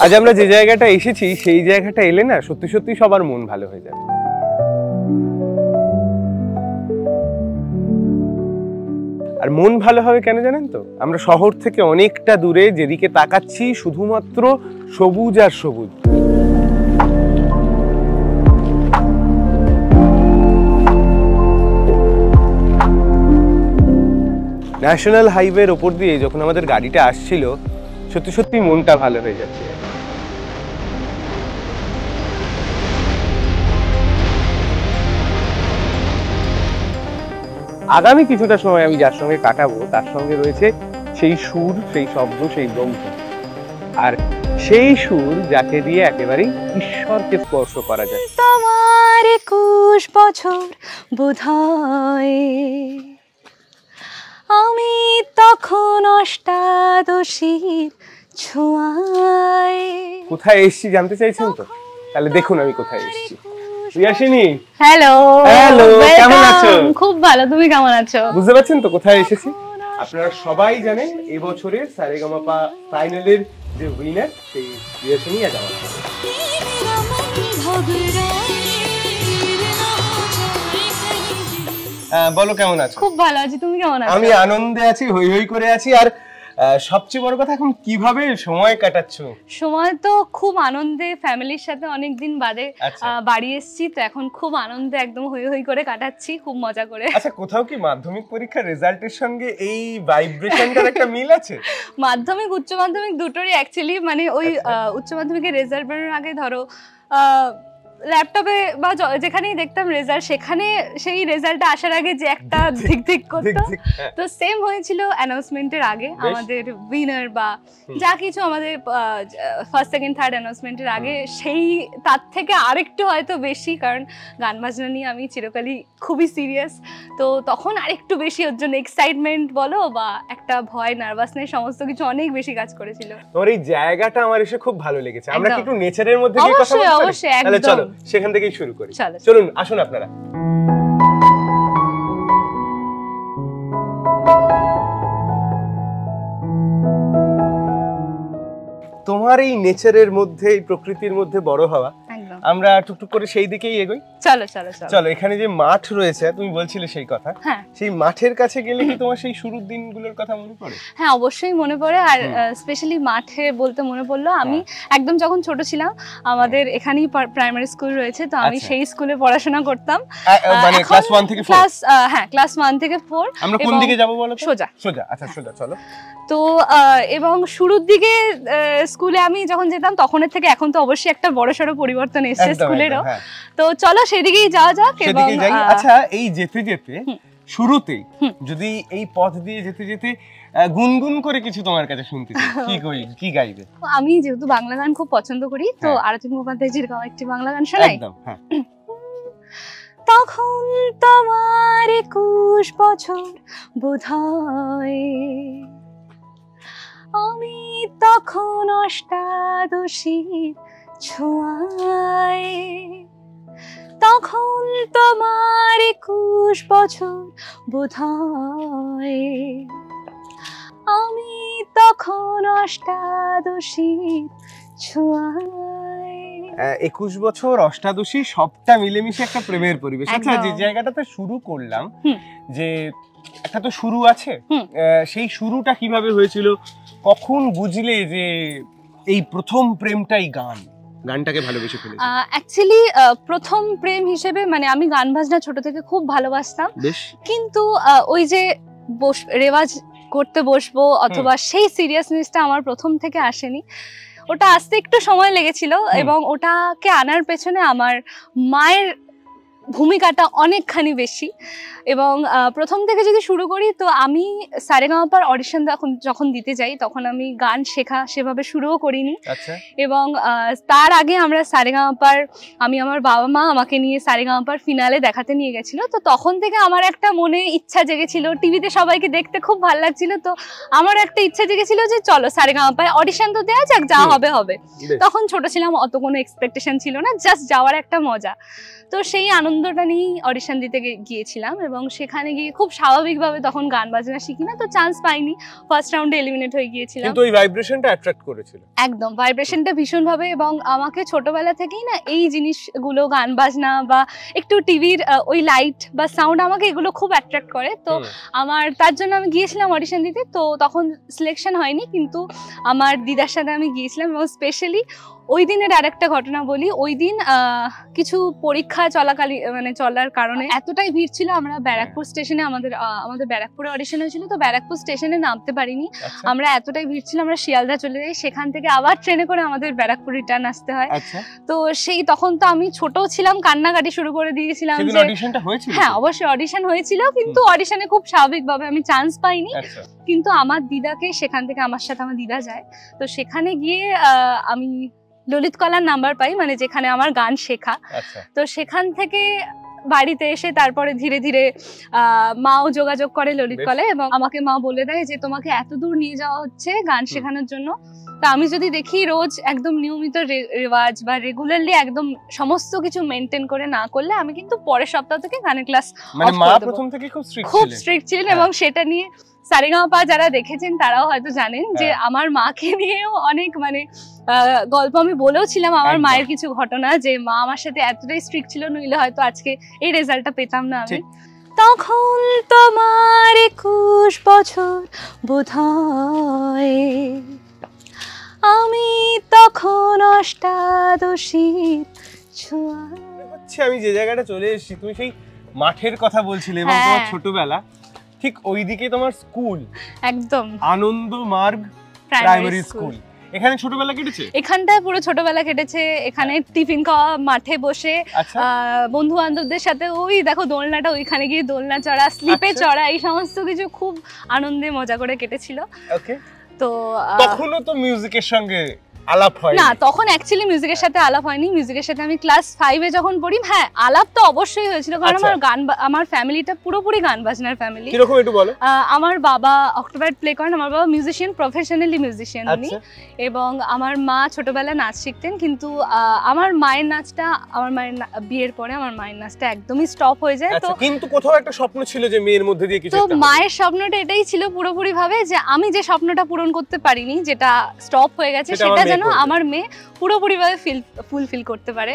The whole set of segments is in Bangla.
আজ আমরা যে জায়গাটা এসেছি সেই জায়গাটা এলে না সত্যি সত্যি সবার মন ভালো হয়ে যাবে। আর মন ভালো হবে কেন জানেন তো? আমরা শহর থেকে অনেকটা দূরে, যেদিকে তাকাচ্ছি শুধুমাত্র সবুজ আর সবুজ। ন্যাশনাল হাইওয়ের ওপর দিয়ে যখন আমাদের গাড়িটা আসছিল সত্যি সত্যি মনটা ভালো হয়ে যাচ্ছে। আগামী কিছুটা সময় আমি যার সঙ্গে কাটাবো তার সঙ্গে রয়েছে সেই সুর, সেই শব্দ, সেই গন্ধ, আর সেই সুর যাকে দিয়ে একেবারেই ঈশ্বরকে স্পর্শ করা যায়। তোমার 21 বছর বোধহয়, আমি তখন অষ্টাদশীর ছোঁয়ায়। কোথায় এসেছি জানতে চাইছেন তো? তাহলে দেখুন আমি কোথায় এসেছি। প্রিয়াসিনী, হ্যালো। হ্যালো, কেমন আছো? খুব ভালো, তুমি কেমন আছো? বুঝতে পারছেন তো কোথায় এসেছি? আপনারা সবাই জানেন এবছরের সারেগামাপা ফাইনালের যে উইনার সেই প্রিয়াসিনী আজ আমার সাথে। বলো কেমন আছো? খুব ভালো আছি, তুমি কেমন আছো? আমি আনন্দে আছি, হই হই করে আছি। আর সবচেয়ে বড় কথা, এখন কিভাবে সময় কাটাচ্ছো? সময় তো খুব আনন্দে, ফ্যামিলির সাথে অনেকদিন বাদে বাড়ি এসেছি, তো এখন খুব আনন্দে একদম হই হই করে কাটাচ্ছি, খুব মজা করে। আচ্ছা, কোথাও কি মাধ্যমিক পরীক্ষার রেজাল্টের সঙ্গে এই ভাইব্রেশনটার একটা মিল আছে? মাধ্যমিক উচ্চ মাধ্যমিক দুটোরই অ্যাকচুয়ালি, মানে ওই উচ্চ মাধ্যমিকের রেজাল্ট বেরোনোর আগে ধরো ল্যাপটপে বা যেখানেই দেখতাম রেজাল্ট, সেখানে সেই রেজাল্টটা আসার আগে যে একটা ধিক ধিক করতো, তো সেম হয়েছিল অ্যানাউন্সমেন্টের আগে আমাদের উইনার বা যা কিছু আমাদের ফার্স্ট সেকেন্ড থার্ড অ্যানাউন্সমেন্টের আগে, সেই তার থেকে আরেকটু হয়তো বেশি, কারণ গান বাজনা নিয়ে আমি চিরকালই খুবই সিরিয়াস, তো তখন আরেকটু বেশি ওর জন্য এক্সাইটমেন্ট বলো বা একটা ভয়, নার্ভাসনেস, সমস্ত কিছু অনেক বেশি কাজ করেছিল। তোর এই জায়গাটা আমার এসে খুব ভালো লেগেছে। আমরা কি একটু নেচারের মধ্যে গিয়ে কথা বলতে পারি? অবশ্যই, তাহলে চলো সেখান থেকেই শুরু করি। চলুন, আসুন আপনারা। তোমার এই নেচারের মধ্যে, এই প্রকৃতির মধ্যে বড় হওয়া, আমরা টুকটুক করে সেই দিকেই এগোই। চলো চলো চলো। এখানে যে মাঠ রয়েছে, তুমি বলছিলে সেই কথা, সেই মাঠের কাছে গেলে কি তোমার সেই শুরুর দিনগুলোর কথা মনে পড়ে? হ্যাঁ, অবশ্যই মনে পড়ে। আর স্পেশালি মাঠে বলতে মনে পড়লো, আমি একদম যখন ছোট ছিলাম, আমাদের এখানেই প্রাইমারি স্কুল রয়েছে, তো আমি সেই স্কুলে পড়াশোনা করতাম। মানে ক্লাস 1 থেকে 4? হ্যাঁ, ক্লাস 1 থেকে 4। আমরা কোন দিকে যাব বলো তো? সোজা সোজা। আচ্ছা, সোজা চলো। তো এবং শুরুর দিকে স্কুলে আমি যখন যেতাম, তখনের থেকে এখন তো অবশ্যই একটা বড়সড় পরিবর্তন এসেছে স্কুলেরও, তো চলো সেদিকেই যাওয়া যাক। এবং আচ্ছা, এই যেতে যেতে শুরুতেই যদি এই পথ দিয়ে যেতে যেতে গুনগুন করে কিছু তোমার কাছে শুনতে চাই, কি গাইবে? আমি যেহেতু বাংলা গান খুব পছন্দ করি, তো আরতি মুখোপাধ্যায়জির গাওয়া একটি বাংলা গান শোনাই। একদম, হ্যাঁ। তখন তোমার 21 বছর বোধহয়, আমি তখন অষ্টাদশীর ছোঁয়ায়। তখন তোমার 21 বছর বোধহয়, আমি তখন অষ্টাদশীর ছোঁয়ায়। 21 বছর, অষ্টাদশী, সবটা মিলেমিশে একটা প্রেমের পরিবেশ। আচ্ছা, যে জায়গাটাতে শুরু করলাম, যে একটা তো শুরু আছে, সেই শুরুটা কিভাবে হয়েছিল? কখন বুঝলে যে এই প্রথম প্রেমটাই গানটাকে ভালোবেসে ফেলেছি? অ্যাকচুয়ালি প্রথম প্রেম হিসেবে, মানে আমি গান বাজনা ছোট থেকে খুব ভালোবাসতাম, কিন্তু ওই যে রেওয়াজ করতে বসবো অথবা সেই সিরিয়াসনেসটা আমার প্রথম থেকে আসেনি, ওটা আসতে একটু সময় লেগেছিল। এবং ওটাকে আনার পেছনে আমার মায়ের ভূমিকাটা অনেকখানি বেশি। এবং প্রথম থেকে যদি শুরু করি, তো আমি সারেগামাপার অডিশন যখন দিতে যাই, তখন আমি গান শেখা সেভাবে শুরুও করিনি। এবং তার আগে আমরা সারেগামাপার, আমি আমার বাবা মা আমাকে নিয়ে সারেগামাপার ফিনালে দেখাতে নিয়ে গেছিল, তো তখন থেকে আমার একটা মনে ইচ্ছা জেগেছিল, টিভিতে সবাইকে দেখতে খুব ভালো লাগছিল, তো আমার একটা ইচ্ছা জেগেছিল যে চলো সারেগামাপায় অডিশন তো দেওয়া যাক, যা হবে হবে। তখন ছোট ছিলাম, অত কোনো এক্সপেকটেশন ছিল না, জাস্ট যাওয়ার একটা মজা। তো সেই আনন্দ আনন্দটা নিয়েই অডিশন দিতে গিয়েছিলাম এবং সেখানে গিয়ে খুব স্বাভাবিকভাবে তখন গান বাজনা শিখি না, তো চান্স পাইনি, ফার্স্ট রাউন্ডে এলিমিনেট হয়ে গিয়েছিলাম। কিন্তু ওই ভাইব্রেশনটা অ্যাট্রাক্ট করেছিল একদম, ভাইব্রেশনটা ভীষণ ভাবে, এবং আমাকে ছোটবেলা থেকেই না এই জিনিসগুলো গান বাজনা বা একটু টিভির ওই লাইট বা সাউন্ড আমাকে এগুলো খুব অ্যাট্রাক্ট করে। তো আমার তার জন্য আমি গিয়েছিলাম অডিশন দিতে, তো তখন সিলেকশন হয়নি, কিন্তু আমার দিদার সাথে আমি গিয়েছিলাম। এবং স্পেশালি ওই দিনের আরেকটা ঘটনা বলি, ওই দিন কিছু পরীক্ষা চলাকালীন মানে চলার কারণে এতটাই ভিড় ছিল, আমরা ব্যারাকপুর স্টেশনে আমাদের ব্যারাকপুরে অডিশন হয়েছিল, তো ব্যারাকপুর স্টেশনে নামতে পারিনি। আমরা এতটাই ভিড় ছিল, আমরা শিয়ালদা চলে যাই, সেখান থেকে আবার ট্রেনে করে আমাদের ব্যারাকপুর রিটার্ন আসতে হয়। তো সেই তখন তো আমি ছোট ছিলাম, কান্নাকাটি শুরু করে দিয়েছিলাম যে হ্যাঁ অবশ্যই অডিশন হয়েছিল, কিন্তু অডিশনে খুব স্বাভাবিকভাবে আমি চান্স পাইনি। কিন্তু আমার দিদাকে সেখান থেকে, আমার সাথে আমার দিদা যায়, তো সেখানে গিয়ে আমি ললিত কলার নাম্বার পাই, মানে যেখানে আমার গান শেখা। তো সেখান থেকে বাড়িতে এসে তারপরে ধীরে ধীরে মাও যোগাযোগ করে ললিত কলায়, এবং আমাকে মা বলে দেয় যে তোমাকে এত দূর নিয়ে যাওয়া হচ্ছে গান শেখানোর জন্য, তা আমি যদি দেখি রোজ একদম নিয়মিত রেওয়াজ বা রেগুলারলি একদম সমস্ত কিছু মেনটেন করে না করলে আমি কিন্তু পরের সপ্তাহ থেকে গানের ক্লাস মানে মা প্রথম থেকে খুব স্ট্রিক্ট ছিলেন। এবং সেটা নিয়ে সারেগামাপা যারা দেখেছেন তারাও হয়তো জানেন যে আমার মাকে নিয়েও অনেক মানে গল্প আমি বলেও ছিলাম আমার মায়ের কিছু ঘটনা, যে মা আমার সাথে এতটাই স্ট্রিক্ট ছিল, নইলে হয়তো আজকে এই রেজাল্টটা পেতাম না আমি। তখন তোমার 21 বছর বোধহয়, আমি তখন অষ্টাদশীর ছোঁয়া। আমি যে জায়গাটা চলে এসেছি, তুমি সেই মাঠের কথা বলছিলে এবং তোমার ছোটবেলা, ঠিক ওইদিকে তোমার স্কুল, একদম আনন্দ মার্গ প্রাইমারি স্কুল। এখানে ছোটবেলা কেটেছে? এখানটায় পুরো ছোটবেলা কেটেছে। এখানে টিফিন খাওয়া, মাঠে বসে বন্ধু বান্ধবদের সাথে ওই দেখো দোলনাটা, ওইখানে গিয়ে দোলনা চড়া, স্লিপে চড়া, এই সমস্ত কিছু খুব আনন্দে মজা করে কেটেছিল। তো তখনও তো মিউজিকের সঙ্গে আলাপ হয় না, তখন অ্যাকচুয়ালি মিউজিকের সাথে আলাপ হয়নি। মিউজিকের সাথে আমি ক্লাস 5 এ যখন পড়ি, হ্যাঁ আলাপ তো অবশ্যই হয়েছিল, কারণ আমার ফ্যামিলিটা পুরোপুরি গান বাজনার ফ্যামিলি। কিরকম একটু বলো? আমার বাবা অক্টোপাইড প্লে করেন, আমার বাবা মিউজিশিয়ান, প্রফেশনালি মিউজিশিয়ান উনি, এবং আমার মা ছোটবেলায় নাচ শিখতেন, কিন্তু আমার মায়ের নাচটা, আমার মায়ের বিয়ের পরে আমার মায়ের নাচটা একদমই স্টপ হয়ে যায়। তো কিন্তু কোথাও একটা স্বপ্ন ছিল যে মেয়ের মধ্যে দিয়ে কিছু, তো মায়ের স্বপ্নটা এটাই ছিল পুরোপুরি ভাবে যে আমি যে স্বপ্নটা পূরণ করতে পারিনি, যেটা স্টপ হয়ে গেছে, সেটা যেন আমার মেয়ে পুরোপুরি ভাবে ফুলফিল করতে পারে।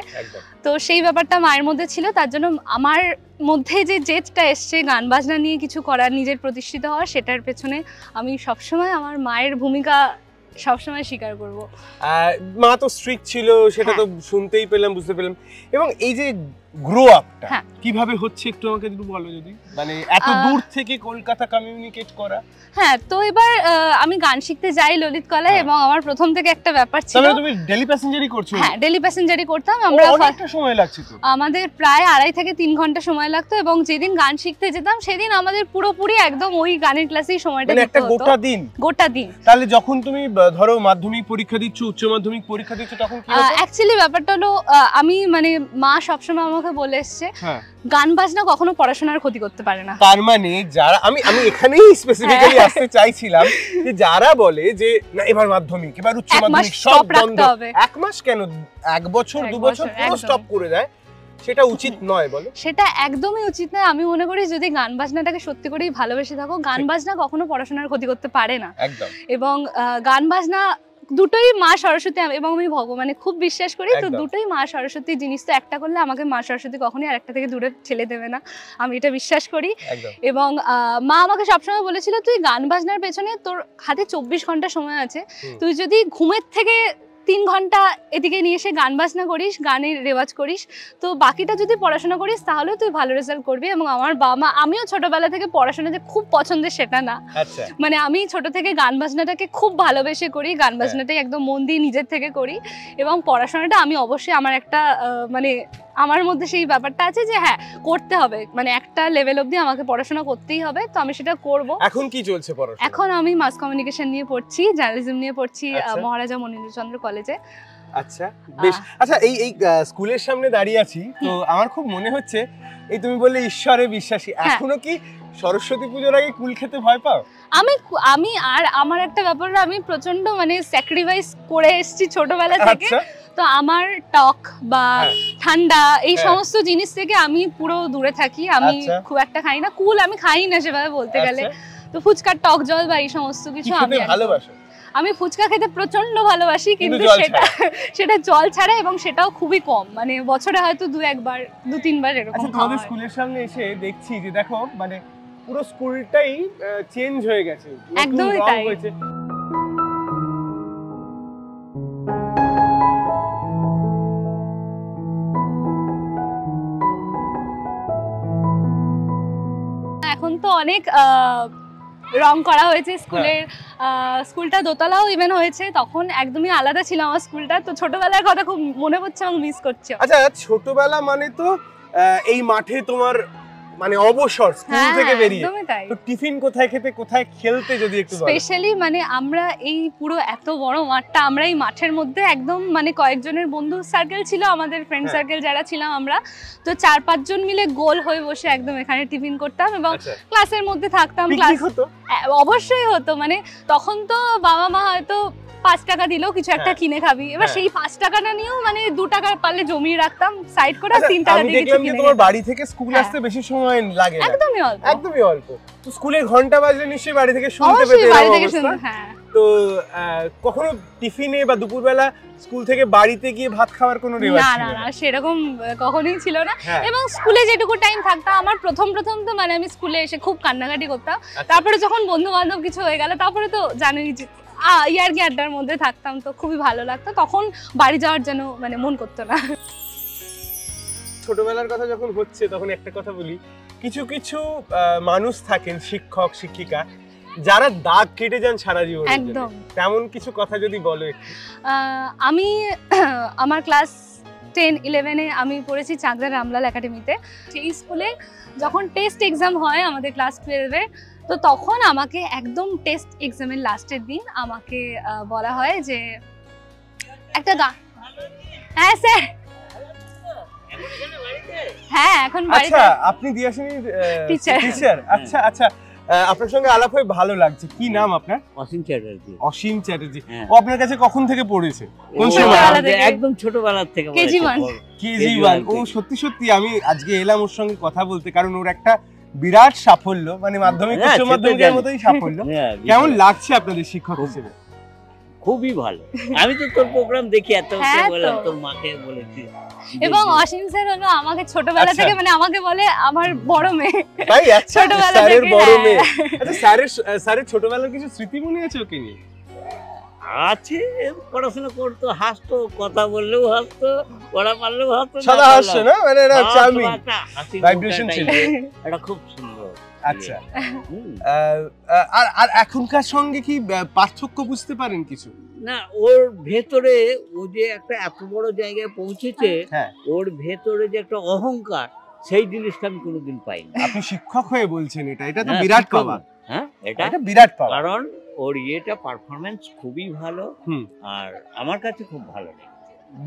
তো সেই ব্যাপারটা মায়ের মধ্যে ছিল, তার জন্য আমার মধ্যে যে জেদটা এসছে গান বাজনা নিয়ে কিছু করার, নিজের প্রতিষ্ঠিত হওয়ার, সেটার পেছনে আমি সবসময় আমার মায়ের ভূমিকা সবসময় স্বীকার করব। মা তো স্ট্রিক্ট ছিল, সেটা তো শুনতেই পেলাম, বুঝতে পেলাম। এবং এই যে গ্রো আপটা কিভাবে হচ্ছে একটু আমাকে একটু বলো যদি, মানে এত দূর থেকে কলকাতা কমিউনিকেট করা। হ্যাঁ, তো এবার আমি গান শিখতে যাই ললিত কলায়, এবং আমার প্রথম থেকে একটা ব্যাপার ছিল। তাহলে তুমি ডেইলি প্যাসেঞ্জারই করছো? হ্যাঁ, ডেইলি প্যাসেঞ্জারই করতাম আমরা। অনেকটা সময় লাগছে তো আমাদের, প্রায় 2.5 থেকে 3 ঘন্টা সময় লাগতো, এবং যেদিন গান শিখতে যেতাম সেদিন আমাদের পুরোপুরি একদম ওই গানের ক্লাসেই সময়টা দিতে হতো। একটা গোটা দিন। তাহলে যখন তুমি ধরো মাধ্যমিক পরীক্ষা দিচ্ছ, উচ্চ মাধ্যমিক পরীক্ষা দিচ্ছ, তখন কি হতো? অ্যাকচুয়ালি ব্যাপারটা হলো, আমি মানে মা সবসময় আমাকে বলে এসছে গান বাজনা কখনো পড়াশোনার ক্ষতি করতে পারে না। তার মানে যারা, আমি এখানেই স্পেসিফিক্যালি আসতে চাইছিলাম যে যারা বলে যে না এবার মাধ্যমিক, এবার উচ্চ মাধ্যমিক সব বন্ধ, 1 মাস কেন 1 বছর 2 বছর পুরো স্টপ করে দেয়, সেটা উচিত নয় বলো? সেটা একদমই উচিত নয়। আমি মনে করি যদি গান বাজনাটাকে সত্যি করেই ভালোবেসে থাকো, গান বাজনা কখনো পড়াশোনার ক্ষতি করতে পারে না। একদম। এবং গান বাজনা দুটোই মা সরস্বতী, এবং আমি ভগবানে খুব বিশ্বাস করি, তো দুটোই মা সরস্বতী জিনিস, তো একটা করলে আমাকে মা সরস্বতী কখনোই আরেকটা থেকে দূরে ঠেলে দেবে না, আমি এটা বিশ্বাস করি। এবং মা আমাকে সবসময় বলেছিল তুই গান বাজনার পেছনে তোর হাতে 24 ঘন্টা সময় আছে, তুই যদি ঘুমের থেকে 3 ঘন্টা এদিকে নিয়ে এসে গান বাজনা করিস, গানের রেওয়াজ করিস, তো বাকিটা যদি পড়াশোনা করিস তাহলে তুই ভালো রেজাল্ট করবি। এবং আমার বাবা মা, আমিও ছোটবেলা থেকে পড়াশোনা যে খুব পছন্দের সেটা না, মানে আমি ছোট থেকে গান বাজনাটাকে খুব ভালোবেসে করি, গান বাজনাটাই একদম মন দিয়ে নিজের থেকে করি। এবং পড়াশোনাটা আমি অবশ্যই আমার একটা মানে আমার মধ্যে সেই ব্যাপারটা আছে যে হ্যাঁ করতে হবে, মানে একটা লেভেল অবধি আমাকে পড়াশোনা করতেই হবে, তো আমি সেটা করব। এখন কি চলছে পড়াশোনা? এখন আমি মাস কমিউনিকেশন নিয়ে পড়ছি, জার্নালিজম নিয়ে পড়ছি মহারাজা মনীন্দ্রচন্দ্র কলেজে। আচ্ছা, বেশ। আচ্ছা, এই স্কুলের সামনে দাঁড়িয়ে আছি, তো আমার খুব মনে হচ্ছে, এই তুমি বললে ঈশ্বরে বিশ্বাসী, এখনো কি সরস্বতী পুজোর আগে কুল খেতে ভয় পাও? আমি আর আমার একটা ব্যাপার, আমি প্রচন্ড মানে স্যাক্রিফাইস করে এসেছি ছোটবেলা থেকে, তো আমার টক বা ঠান্ডা এই সমস্ত জিনিস থেকে আমি পুরো দূরে থাকি, আমি খুব একটা খাই না, কুল আমি খাই না সেভাবে বলতে গেলে। তো ফুচকার টক জল বা এই সমস্ত কিছু আমি ভালোবাসি। আমি ফুচকা খেতে প্রচন্ড ভালোবাসি, কিন্তু সেটা জল ছাড়া, এবং সেটাও খুবই কম, মানে বছরে হয়তো 2-3 বার এরকম। আচ্ছা, তোমাদের স্কুলের সামনে এসে দেখছি যে দেখো মানে পুরো স্কুলটাই চেঞ্জ হয়ে গেছে, একদমই তাই। এখন তো অনেক রং করা হয়েছে স্কুলের, স্কুলটা দোতলাও ইভেন হয়েছে, তখন একদমই আলাদা ছিল আমার স্কুলটা। তো ছোটবেলার কথা খুব মনে পড়ছে এবং মিস করছি। আচ্ছা, ছোটবেলা মানে তো এই মাঠে তোমার মানে অবসর, স্কুল থেকে বেরিয়ে তো টিফিন কোথায় খেতে, কোথায় খেলতে, যদি একটু বলো। স্পেশালি মানে আমরা এই পুরো এত বড় মাঠটা, আমরা এই মাঠের মধ্যে একদম মানে কয়েকজনের বন্ধু সার্কেল ছিল, আমাদের ফ্রেন্ড সার্কেল যারা ছিলাম আমরা, তো 4-5 জন মিলে গোল হয়ে বসে একদম এখানে টিফিন করতাম এবং ক্লাসের মধ্যে থাকতাম। ক্লাস অবশ্যই হতো, মানে তখন তো বাবা মা হয়তো 5 টাকা দিলেও কিছু একটা কিনে খাবি, এবার সেই 5 টাকাটা নিয়েও মানে 2 টাকা পারলে জমিয়ে রাখতাম সাইড করে, 3 টাকা দিয়ে কিছু কিনে। তোমার বাড়ি থেকে স্কুল আসতে বেশি সময় লাগে না, একদমই অল্প। তো স্কুলের ঘন্টা বাজলে নিশ্চয়ই বাড়ি থেকে শুনতে পেতে অবস্থা। তো কখনো টিফিনে বা দুপুরবেলা স্কুল থেকে বাড়িতে গিয়ে ভাত খাওয়ার কোনো রেওয়াজ ছিল না? না, সেরকম কখনোই ছিল না। এবং স্কুলে যেটুকু টাইম থাকতাম, আমার প্রথম তো মানে আমি স্কুলে এসে খুব কান্নাকাটি করতাম। তারপরে যখন বন্ধু বান্ধব কিছু হয়ে গেল, তারপরে তো জানোই ইয়ার্কি আড্ডার মধ্যে থাকতাম, তো খুবই ভালো লাগতো, তখন বাড়ি যাওয়ার যেন মানে মন করতো না। ছোটবেলার কথা যখন হচ্ছে তখন একটা কথা বলি, কিছু কিছু মানুষ থাকেন, শিক্ষক শিক্ষিকা, যারা দাগ কেটে যান সারা জীবন। একদম তেমন কিছু কথা যদি বলো। আমি আমার ক্লাস 10-11-এ আমি পড়েছি চাকদার রামলাল একাডেমিতে। সেই স্কুলে যখন টেস্ট এক্সাম হয় আমাদের ক্লাস 12-এ, তো তখন আমাকে একদম টেস্ট এক্সামের লাস্টের দিন আমাকে বলা হয় যে একটা গান। হ্যাঁ স্যার, হ্যাঁ এখন বাড়িতে। আচ্ছা, আপনি দিয়াশিনীর টিচার? আচ্ছা আচ্ছা, আপনার সঙ্গে আলাপ হয়ে ভালো লাগছে। কি নাম আপনার? অসীম চ্যাটার্জি। অসীম চ্যাটার্জি। ও আপনার কাছে কখন থেকে পড়েছে? কোন সময়? একদম ছোটবেলা থেকে। কেজি 1। ও সত্যি সত্যি আমি আজকে এলাম ওর সঙ্গে কথা বলতে, কারণ ওর একটা বিরাট সাফল্য, মানে মাধ্যমিক উচ্চ মাধ্যমিকের মতোই সাফল্য। কেমন লাগছে আপনাদের শিক্ষক হিসেবে? খুবই ভালো। আমি তো তোর প্রোগ্রাম দেখি, এত বললাম, তোর মাকে বলেছি। এবং অসীম স্যার হলো আমাকে ছোটবেলা থেকে, মানে আমাকে বলে আমার বড় মেয়ে। তাই? আচ্ছা, স্যারের বড় মেয়ে। আচ্ছা, স্যারের ছোটবেলার কিছু স্মৃতি মনে আছে ওকে নিয়ে? আছে, পড়াশোনা করতো, হাসতো, কথা বললেও হাসতো, পড়া পারলেও হাসতো, সাদা হাসতো না, মানে এটা চার্মিং ভাইব্রেশন ছিল, এটা খুব সুন্দর। আচ্ছা, আর এখনকার সঙ্গে কি পার্থক্য বুঝতে পারেন কিছু? না, ওর ভেতরে ও যে একটা এত বড় জায়গায় পৌঁছেছে, ওর ভেতরে যে একটা অহংকার, সেই জিনিসটা আমি কোনোদিন পাইনি। আপনি শিক্ষক হয়ে বলছেন, এটা তো বিরাট পাওয়া। হ্যাঁ, এটা বিরাট পাওয়া, কারণ ওর ইয়েটা পারফরম্যান্স খুবই ভালো, আর আমার কাছে খুব ভালো লেগেছে।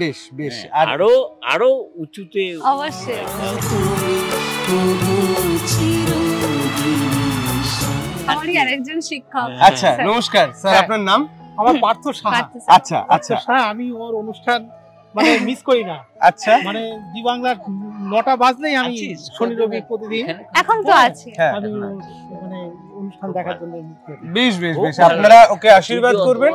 বেশ বেশ, আরো উঁচুতে অবশ্যই। আমারই আরেকজন শিক্ষক। আচ্ছা, নমস্কার স্যার, আপনার নাম? আমার পার্থ সাহা। আচ্ছা আচ্ছা, আমি ওর অনুষ্ঠান মানে মিস করি না। আচ্ছা, মানে জি বাংলার 9টা বাজলেই আমি শনি রবি প্রতিদিন এখন তো আছি, আমি মানে অনুষ্ঠান দেখার জন্য। বেশ বেশ বেশ, আপনারা ওকে আশীর্বাদ করবেন।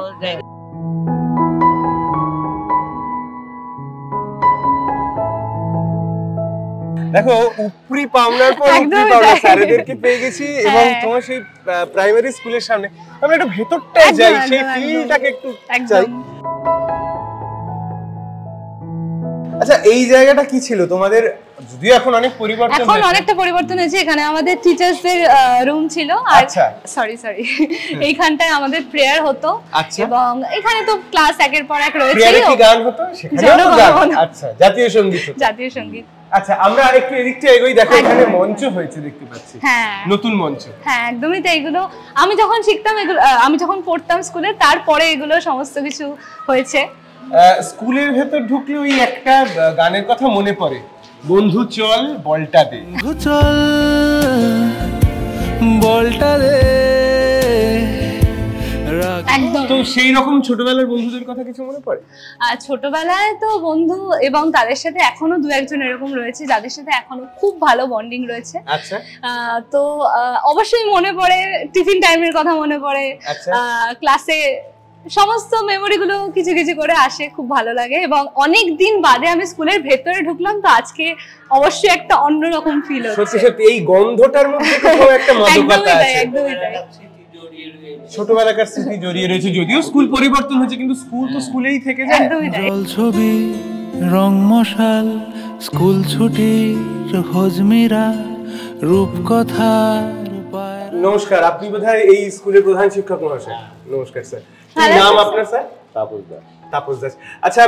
দেখো, উপরি পাওনার পর উপরি পাওনা, স্যারদেরকে পেয়ে গেছি এবং তোমার সেই প্রাইমারি স্কুলের সামনে আমরা একটু ভেতরটায় যাই, সেই ফিলটাকে একটু চাই। আচ্ছা, এই জায়গাটা কি ছিল তোমাদের? যদিও এখন অনেক পরিবর্তন হয়েছে, এখন অনেকটা পরিবর্তন হয়েছে। এখানে আমাদের টিচার্সদের রুম ছিল, আর সরি এইখানটায় আমাদের প্রেয়ার হতো, এবং এখানে তো ক্লাস একের পর এক রয়েছে। প্রেয়ারে কি গান হতো? সেখানেও গান। আচ্ছা, জাতীয় সঙ্গীত। জাতীয় সঙ্গীত। আচ্ছা, আমরা আরেকটু এদিকটা এগোই। দেখো, এখানে মঞ্চ হয়েছে দেখতে পাচ্ছি। হ্যাঁ, নতুন মঞ্চ। হ্যাঁ, একদমই তাই। এগুলো আমি যখন শিখতাম, এগুলো আমি যখন পড়তাম স্কুলে, তারপরে এগুলো সমস্ত কিছু হয়েছে। স্কুলের ভেতর ঢুকলে ওই একটা গানের কথা মনে পড়ে, বন্ধু চল বলটা দে। বন্ধু চল বলটা দে। একদম। তো সেই রকম ছোটবেলার বন্ধুদের কথা কিছু মনে পড়ে? আর ছোটবেলায় তো বন্ধু এবং তাদের সাথে এখনো দু একজন এরকম রয়েছে যাদের সাথে এখনো খুব ভালো বন্ডিং রয়েছে। আচ্ছা। তো অবশ্যই মনে পড়ে, টিফিন টাইমের কথা মনে পড়ে, ক্লাসে সমস্ত মেমোরি গুলো কিছু কিছু করে আসে, খুব ভালো লাগে। এবং অনেক দিন বাদে আমি স্কুলের ভেতরে ঢুকলাম, তো আজকে অবশ্যই একটা অন্যরকম ফিল হচ্ছে। সত্যি সত্যি এই গন্ধটার মধ্যে কোথাও একটা মাদকতা আছে। একদমই তাই। ছোটবেলাকার স্মৃতি জড়িয়ে রয়েছে, যদিও স্কুল পরিবর্তন হয়েছে কিন্তু স্কুল তো স্কুলেই থেকে যায়। একদমই তাই। ছবি, রং মশাল, স্কুল ছুটি, হজমিরা, রূপকথার। নমস্কার, আপনি বোধহয় এই স্কুলের প্রধান শিক্ষক মহাশয়। নমস্কার স্যার। নাম আপনার স্যার? তাপস দাস। তাপস দাস। আচ্ছা,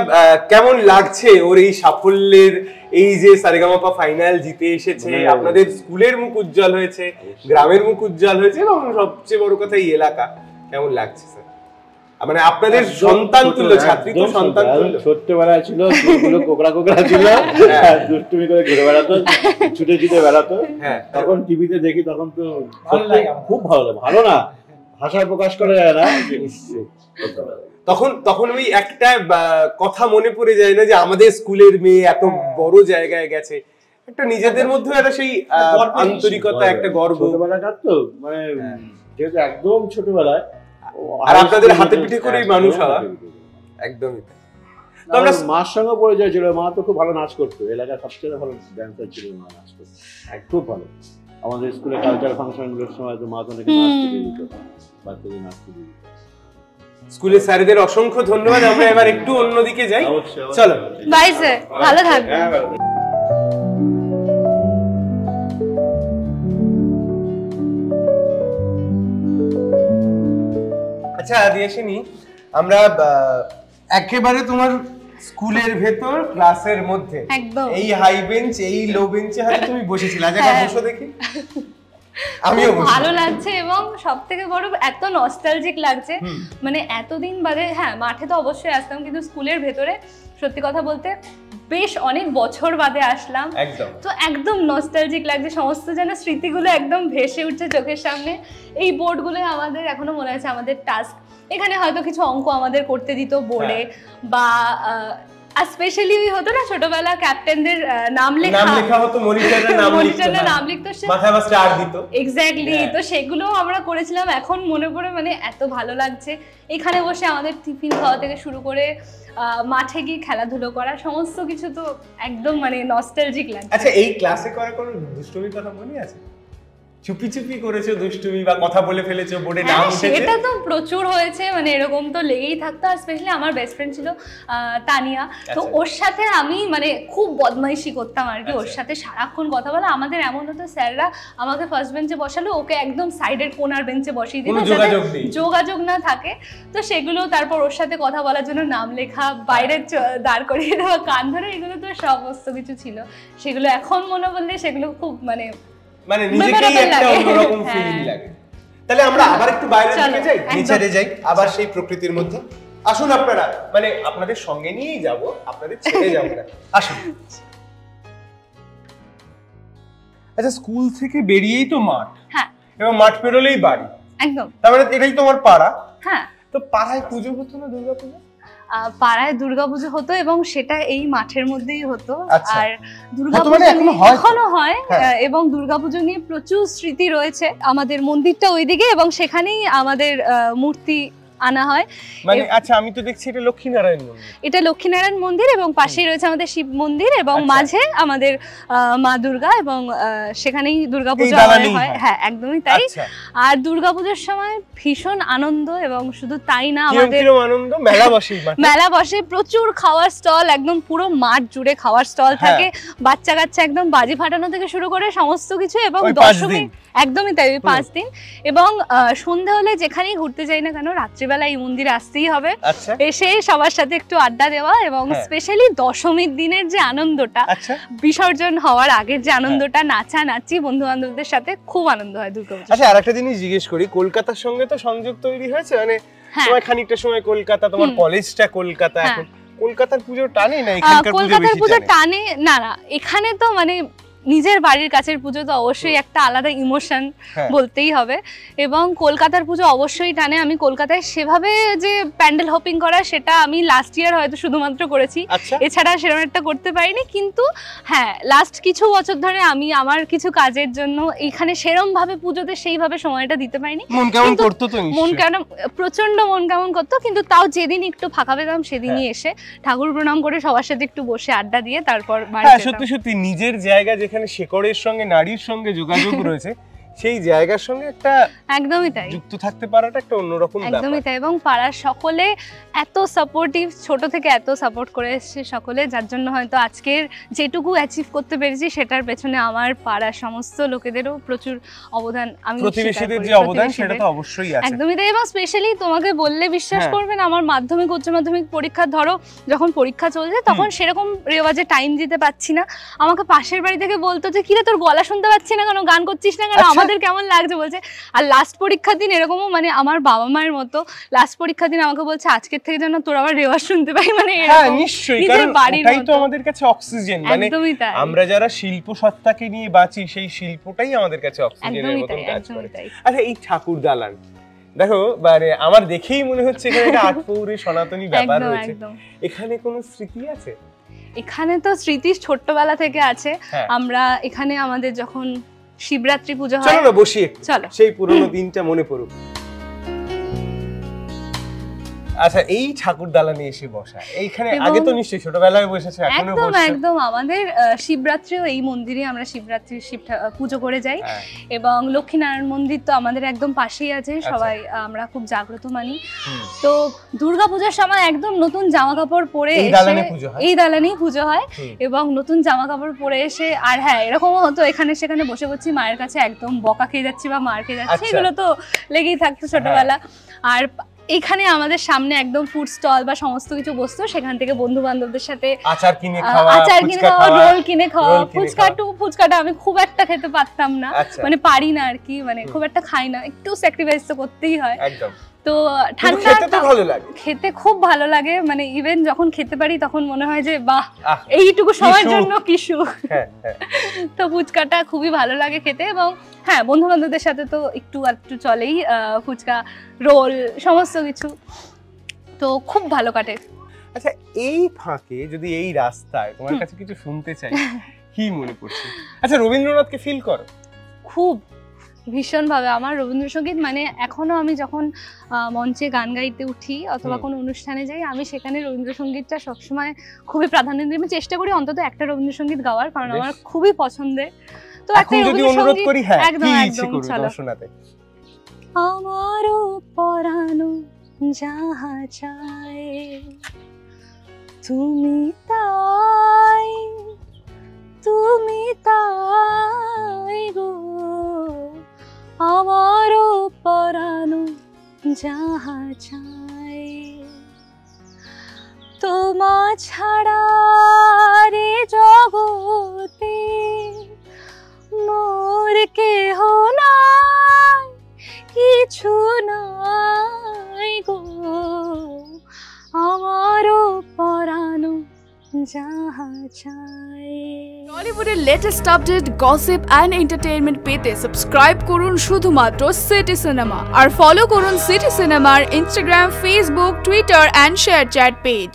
কেমন লাগছে ওর এই সাফল্যের, এই যে সারেগামাপা ফাইনাল জিতে এসেছে, আপনাদের স্কুলের মুখ উজ্জ্বল হয়েছে, গ্রামের মুখ উজ্জ্বল হয়েছে, এবং সবচেয়ে বড় কথা এই এলাকা, কেমন লাগছে স্যার? মানে আপনাদের সন্তান তুল্য, ছাত্রী তো সন্তান তুল্য। ছোট্টবেলায় ছিল, স্কুলগুলো কোকড়া কোকড়া ছিল, দুষ্টুমি করে ঘুরে বেড়াতো, ছুটে ছুটে বেড়াতো। হ্যাঁ, তখন টিভিতে দেখি, তখন তো খুব ভালো লাগে। ভালো না, ভাষায় প্রকাশ করা যায় না। তখন ওই একটা কথা মনে পড়ে যায় না যে আমাদের স্কুলের মেয়ে এত বড় জায়গায় গেছে, একটা নিজেদের মধ্যে একটা সেই আন্তরিকতা, একটা গর্ব। ছোটবেলাকার তো মানে যেহেতু একদম ছোটবেলায়, আর আপনাদের হাতে পিঠে করেই মানুষ হওয়া, একদমই। তো আমরা মার সঙ্গে পরিচয় ছিল, মা তো খুব ভালো নাচ করতো, এলাকার সবচেয়ে ভালো ড্যান্সার ছিল, মা নাচ করতো খুব ভালো। আমাদের স্কুলে কালচার ফাংশন গুলোর সময় তো মা তো নাকি নাচ করে দিত, বাচ্চাদের নাচ করে দিত। স্কুলের স্যারদের অসংখ্য ধন্যবাদ। আমরা এবার একটু অন্যদিকে যাই, চলো। বাই স্যার, ভালো থাকবেন। আচ্ছা দিয়েশিনী, আমরা একেবারে তোমার স্কুলের ভেতর ক্লাসের মধ্যে এই হাই বেঞ্চ, এই লো বেঞ্চে হয়তো তুমি বসেছিলে, আজ একবার বসো দেখি। আমিও ভালো লাগছে এবং সবথেকে বড় এত নস্টালজিক লাগছে, মানে এতদিন বাদে। হ্যাঁ, মাঠে তো অবশ্যই আসতাম, কিন্তু স্কুলের ভেতরে সত্যি কথা বলতে বেশ অনেক বছর বাদে আসলাম, তো একদম নস্টালজিক লাগছে। সমস্ত যেন স্মৃতিগুলো একদম ভেসে উঠছে চোখের সামনে। এই বোর্ডগুলো আমাদের এখনো মনে আছে, আমাদের টাস্ক, এখানে হয়তো কিছু অঙ্ক আমাদের করতে দিত বোর্ডে, বা স্পেশালি ওই হতো না ছোটবেলা ক্যাপ্টেনদের নাম লেখা হতো, মনিটরের নাম লিখতো, মাথায় বা স্টার দিত। এক্স্যাক্টলি, তো সেগুলো আমরা করেছিলাম। এখন মনে পড়ে মানে এত ভালো লাগছে। এখানে বসে আমাদের টিফিন খাওয়া থেকে শুরু করে মাঠে গিয়ে খেলাধুলো করা, সমস্ত কিছু তো একদম মানে নস্টালজিক লাগছে। আচ্ছা, এই ক্লাসে করা কোনো দুষ্টুমির কথা মনে আছে? চুপি চুপি করেছো দুষ্টুমি বা কথা বলে ফেলেছো, বোর্ডে নাম উঠেছে? এটা তো প্রচুর হয়েছে, মানে এরকম তো লেগেই থাকতো। আর স্পেশালি আমার বেস্ট ফ্রেন্ড ছিল তানিয়া, তো ওর সাথে আমি মানে খুব বদমাইশি করতাম আর কি। ওর সাথে সারাক্ষণ কথা বলা। আমাদের এমন হতো, স্যাররা আমাকে ফার্স্ট বেঞ্চে বসালো, ওকে একদম সাইডের কোনার বেঞ্চে বসিয়ে দিত, যোগাযোগ না থাকে। তো সেগুলো তারপর ওর সাথে কথা বলার জন্য নাম লেখা, বাইরে দাঁড় করিয়ে দেওয়া, কান ধরে, এগুলো তো সমস্ত কিছু ছিল। সেগুলো এখন মনে বললে সেগুলো খুব মানে নিজেকেই একটা অন্যরকম ফিলিং লাগে। তাহলে আমরা আবার একটু বাইরের দিকে যাই, নেচারে যাই, আবার সেই প্রকৃতির মধ্যে। আসুন আপনারা, মানে আপনাদের সঙ্গে নিয়েই যাব, আপনাদের ছেড়ে যাব না, আসুন। আচ্ছা, স্কুল থেকে বেরিয়েই তো মাঠ, হ্যাঁ, এবং মাঠ পেরোলেই বাড়ি, একদম। তার মানে এটাই তোমার পাড়া। হ্যাঁ, তো পাড়ায় পুজো হতো না, দুর্গাপুজো? পাড়ায় দুর্গাপুজো হতো এবং সেটা এই মাঠের মধ্যেই হতো। আর দুর্গাপুজো এখনো হয়, এবং দুর্গাপুজো নিয়ে প্রচুর স্মৃতি রয়েছে। আমাদের মন্দিরটা ওইদিকে এবং সেখানেই আমাদের মূর্তি আনা হয়। মানে আচ্ছা, আমি তো দেখছি এটা লক্ষ্মীনারায়ণ মন্দির। এটা লক্ষ্মীনারায়ণ মন্দির এবং পাশেই রয়েছে আমাদের শিব মন্দির, এবং মাঝে আমাদের মা দুর্গা, এবং সেখানেই দুর্গাপূজা হয়। হ্যাঁ, একদমই তাই। আর দুর্গাপূজার সময় ভীষণ আনন্দ, এবং শুধু তাই না, আমাদের মেলা বসে, প্রচুর খাওয়ার স্টল, একদম পুরো মাঠ জুড়ে খাওয়ার স্টল থাকে। বাচ্চা কাচ্চা একদম বাজি ফাটানো থেকে শুরু করে সমস্ত কিছু। এবং দশমী, একদমই তাই, 5 দিন। এবং সন্ধ্যা হলে যেখানেই ঘুরতে যাই না কেন, রাত্রিবেলা এই মন্দিরে আসতেই হবে, এসে সবার সাথে একটু আড্ডা দেওয়া। এবং স্পেশালি দশমীর দিনের যে আনন্দটা, বিসর্জন হওয়ার আগের যে আনন্দটা, নাচানাচি বন্ধু বান্ধবদের সাথে, খুব আনন্দ হয় দুর্গাপূজা। আচ্ছা, আরেকটা জিনিস জিজ্ঞেস করি, কলকাতার সঙ্গে তো সংযোগ তৈরি হয়েছে, মানে তোমার খানিকটা সময় কলকাতা, তোমার কলেজটা কলকাতা, এখন কলকাতার পুজো টানে না, এখানকার পুজো বেশি টানে? কলকাতার পুজো টানে না, এখানে তো মানে নিজের বাড়ির কাছের পুজো তো অবশ্যই একটা আলাদা ইমোশন বলতেই হবে, এবং কলকাতার পুজো অবশ্যই টানে। আমি কলকাতায় সেভাবে যে প্যান্ডেল হপিং করা সেটা আমি লাস্ট ইয়ার হয়তো শুধুমাত্র করেছি, এছাড়া সেরকম একটা করতে পারিনি। কিন্তু হ্যাঁ, লাস্ট কিছু বছর ধরে আমি আমার কিছু কাজের জন্য এখানে সেরম ভাবে পুজোতে সেইভাবে সময়টা দিতে পারিনি। মন কেমন করতো তো, মন কেমন, প্রচন্ড মন কেমন করতো, কিন্তু তাও যেদিন একটু ফাঁকা পেতাম সেদিনই এসে ঠাকুর প্রণাম করে সবার সাথে একটু বসে আড্ডা দিয়ে তারপর বাড়ি যেতাম। সত্যি সত্যি নিজের জায়গা যেখানে শেকড়ের সঙ্গে নারীর সঙ্গে যোগাযোগ রয়েছে সেই জায়গার সঙ্গে একটা একদমই তাই যুক্ত থাকতে পারাটা একটা অন্যরকম ব্যাপার। একদমই তাই, এবং পাড়ার সকলে এত সাপোর্টিভ, ছোট থেকে এত সাপোর্ট করে এসেছে সকলে, যার জন্য হয়তো আজকের যেটুকু অ্যাচিভ করতে পেরেছি সেটার পেছনে আমার পাড়ার সমস্ত লোকেদেরও প্রচুর অবদান, আমি প্রতিবেশীদের যে অবদান সেটা তো অবশ্যই আছে। একদমই তাই, এবং স্পেশালি তোমাকে বললে বিশ্বাস করবেন, আমার মাধ্যমিক উচ্চ মাধ্যমিক পরীক্ষা, ধরো যখন পরীক্ষা চলছে তখন সেরকম রেওয়াজে টাইম দিতে পারছি না, আমাকে পাশের বাড়ি থেকে বলতো যে কিরে তোর গলা শুনতে পাচ্ছি না কেন, গান করছিস না কেন, আমাদের কেমন লাগছে বলছে। আর লাস্ট পরীক্ষার দিন এরকমও, মানে আমার বাবা মায়ের মতো লাস্ট পরীক্ষার দিন আমাকে বলছে আজকের থেকে যেন তোর আবার রেওয়াজ শুনতে পাই, মানে হ্যাঁ নিশ্চয়ই, কারণ এটাই তো আমাদের কাছে অক্সিজেন, মানে আমরা যারা শিল্প সত্তাকে নিয়ে বাঁচি সেই শিল্পটাই আমাদের কাছে অক্সিজেনের মতো কাজ করে। আচ্ছা, এই ঠাকুর দালান দেখো, মানে আমার দেখেই মনে হচ্ছে এখানে একটা আটপৌরে সনাতনী ব্যাপার রয়েছে, এখানে কোনো স্মৃতি আছে? এখানে তো স্মৃতি ছোট্টবেলা থেকে আছে। আমরা এখানে আমাদের যখন শিবরাত্রি পুজো হয়, চলো না বসি, চলো সেই পুরনো দিনটা মনে পড়ুক। আচ্ছা, এই ঠাকুর দালানে এসে বসা, এইখানে আগে তো নিশ্চয়ই ছোটবেলায় বসেছে, এখনো বসছো? একদম একদম, আমাদের শিবরাত্রিও এই মন্দিরে আমরা শিবরাত্রি শিব পুজো করে যাই, এবং লক্ষ্মীনারায়ণ মন্দির তো আমাদের একদম পাশেই আছে, সবাই আমরা খুব জাগ্রত মানি। তো দুর্গাপূজার সময় একদম নতুন জামা কাপড় পরে এই দালানেই পুজো হয়, এবং নতুন জামা কাপড় পরে এসে, আর হ্যাঁ এরকমও হতো এখানে সেখানে বসে পড়ছি মায়ের কাছে, একদম বকা খেয়ে যাচ্ছি বা মার খেয়ে যাচ্ছি, এগুলো তো লেগেই থাকতো ছোটবেলা। আর এখানে আমাদের সামনে একদম ফুড স্টল বা সমস্ত কিছু বসতো, সেখান থেকে বন্ধু বান্ধবদের সাথে আচার কিনে খাওয়া, রোল কিনে খাওয়া, ফুচকাটা আমি খুব একটা খেতে পারতাম না, মানে পারি না আর কি, মানে খুব একটা খাই না, একটু স্যাক্রিফাইস তো করতেই হয়। তো ঠান্ডা খেতে খুব ভালো লাগে, মানে ইভেন যখন খেতে পারি তখন মনে হয় যে বাহ, এইটুকু সময়ের জন্য কি সুখ। তো ফুচকাটা খুবই ভালো লাগে খেতে, এবং হ্যাঁ বন্ধু বান্ধবদের সাথে তো একটু একটু চলেই, ফুচকা রোল সমস্ত কিছু, তো খুব ভালো কাটে। আচ্ছা, এই ফাঁকে যদি এই রাস্তায় তোমার কাছে কিছু শুনতে চাই, কি মনে পড়ছে? আচ্ছা, রবীন্দ্রনাথকে ফিল করো? খুব ভীষণ ভাবে। আমার রবীন্দ্রসঙ্গীত মানে এখনো আমি যখন মঞ্চে গান গাইতে উঠি অথবা কোনো অনুষ্ঠানে যাই, আমি সেখানে রবীন্দ্রসঙ্গীতটা সবসময় খুবই প্রাধান্য দিই। আমি চেষ্টা করি অন্তত একটা রবীন্দ্রসঙ্গীত গাওয়ার, কারণ আমার খুবই পছন্দের। তো একটা অনুরোধ করি, হ্যাঁ একদম একদম চলো শোনাতে। আমারও পরানো যাহা চায় তুমি তাই, তুমি তাই গো, আমারও পরানো যাহা চায়, তোমা ছাড়া রে জগতে মোর কেহ নাই, কিছু নাই গো, আমারও পরানো যাহা চায়। টলিউডের latest update, gossip and entertainment পেতে সাবস্ক্রাইব করুন শুধুমাত্র সিটি সিনেমা, আর ফলো করুন সিটি সিনেমার Instagram, Facebook, Twitter and ShareChat page.